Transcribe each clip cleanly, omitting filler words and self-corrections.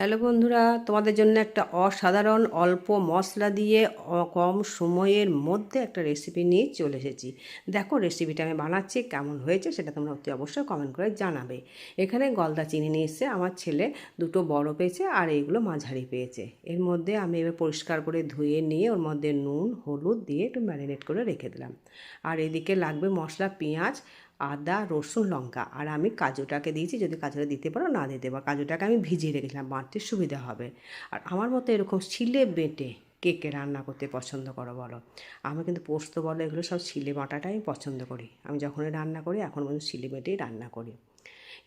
Hello বন্ধুরা, তোমাদের জন্য একটা অসাধারণ অল্প মশলা দিয়ে কম সময়ের মধ্যে একটা রেসিপি নিয়ে চলে এসেছি। দেখো রেসিপিটা আমি বানাচ্ছি, কেমন হয়েছে সেটা তোমরা অতি অবশ্যই কমেন্ট করে জানাবে। এখানে গলদা চিনি নিয়ে এসছে আমার ছেলে, দুটো বড় পেয়েছে আর এইগুলো মাঝারি পেয়েছে। এর মধ্যে আমি এবার পরিষ্কার করে ধুয়ে নিয়ে ওর মধ্যে নুন হলুদ দিয়ে একটু ম্যারিনেট করে রেখে দিলাম। আর এদিকে লাগবে মশলা, পেঁয়াজ, আদা, রসুন, লঙ্কা। আর আমি কাজুটাকে দিয়েছি, যদি কাজুটা দিতে পারো না দিতে পারো। কাজুটাকে আমি ভিজিয়ে রেখেছিলাম, বাঁধতে সুবিধা হবে। আর আমার মতো এরকম শিলে বেটে কে কে রান্না করতে পছন্দ করো বলো? আমি কিন্তু পোস্ত বলো এগুলো সব শিলে বাটাটাই পছন্দ করি। আমি যখনই রান্না করি এখন পর্যন্ত শিলে বেটেই রান্না করি।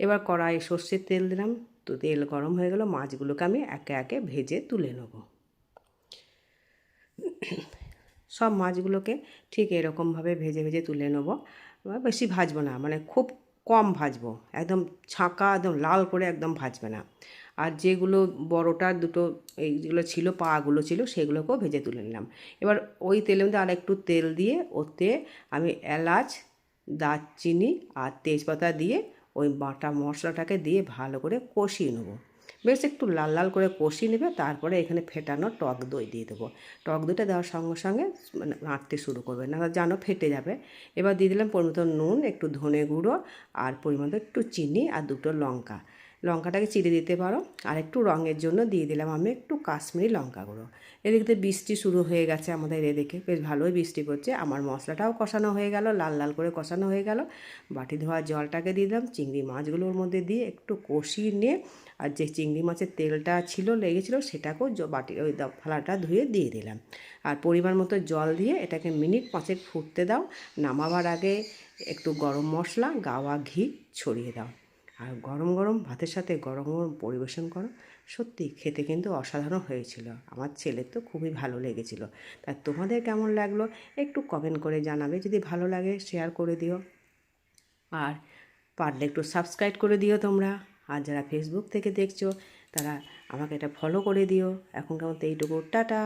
এবার কড়াই সর্ষের তেল দিলাম, তো তেল গরম হয়ে গেল, মাছগুলোকে আমি একে একে ভেজে তুলে নেব। সব মাছগুলোকে ঠিক এরকমভাবে ভেজে ভেজে তুলে নেব। বেশি ভাজবো না, মানে খুব কম ভাজবো, একদম ছাঁকা একদম লাল করে একদম ভাজবে না। আর যেগুলো বড়টা দুটো এই যেগুলো ছিল পাগুলো ছিল সেগুলোকেও ভেজে তুলে নিলাম। এবার ওই তেলের মধ্যে আর একটু তেল দিয়ে ওতে আমি এলাচ, দারচিনি আর তেজপাতা দিয়ে ওই বাটা মশলাটাকে দিয়ে ভালো করে কষিয়ে নেবো। বেশ একটু লাল লাল করে কষিয়ে নেবে। তারপরে এখানে ফেটানো টক দই দিয়ে দেবো। টক দইটা দেওয়ার সঙ্গে সঙ্গে মানে নাড়তে শুরু করবে, না জানো ফেটে যাবে। এবার দিয়ে দিলাম পরিমাণ নুন, একটু ধনে গুঁড়ো আর পরিমাণ একটু চিনি আর দুটো লঙ্কা। লঙ্কাটাকে চিড়ে দিতে পারো। আর একটু রঙের জন্য দিয়ে দিলাম আমি একটু কাশ্মীরি লঙ্কা গুঁড়ো। এদিকে তো বৃষ্টি শুরু হয়ে গেছে আমাদের এদিকে, বেশ ভালোই বৃষ্টি পড়ছে। আমার মশলাটাও কষানো হয়ে গেল, লাল লাল করে কষানো হয়ে গেল। বাটি ধোয়া জলটাকে দিয়ে দিলাম, চিংড়ি মাছগুলোর মধ্যে দিয়ে একটু কষিয়ে নিয়ে আর যে চিংড়ি মাছের তেলটা ছিল লেগেছিলো সেটাকেও বাটি ওই থালাটা ধুয়ে দিয়ে দিলাম। আর পরিমাণ মতো জল দিয়ে এটাকে মিনিট 5 ফুটতে দাও। নামাবার আগে একটু গরম মশলা, গাওয়া ঘি ছড়িয়ে দাও। আর গরম গরম ভাতের সাথে গরম গরম পরিবেশন করো। সত্যি খেতে কিন্তু অসাধারণ হয়েছিল, আমার ছেলের তো খুবই ভালো লেগেছিল। তাই তোমাদের কেমন লাগলো একটু কমেন্ট করে জানাবে। যদি ভালো লাগে শেয়ার করে দিও, আর পারলে একটু সাবস্ক্রাইব করে দিও তোমরা। আর যারা ফেসবুক থেকে দেখছো তারা আমাকে এটা ফলো করে দিও। এখন কেমন, এইটুকু, টাটা।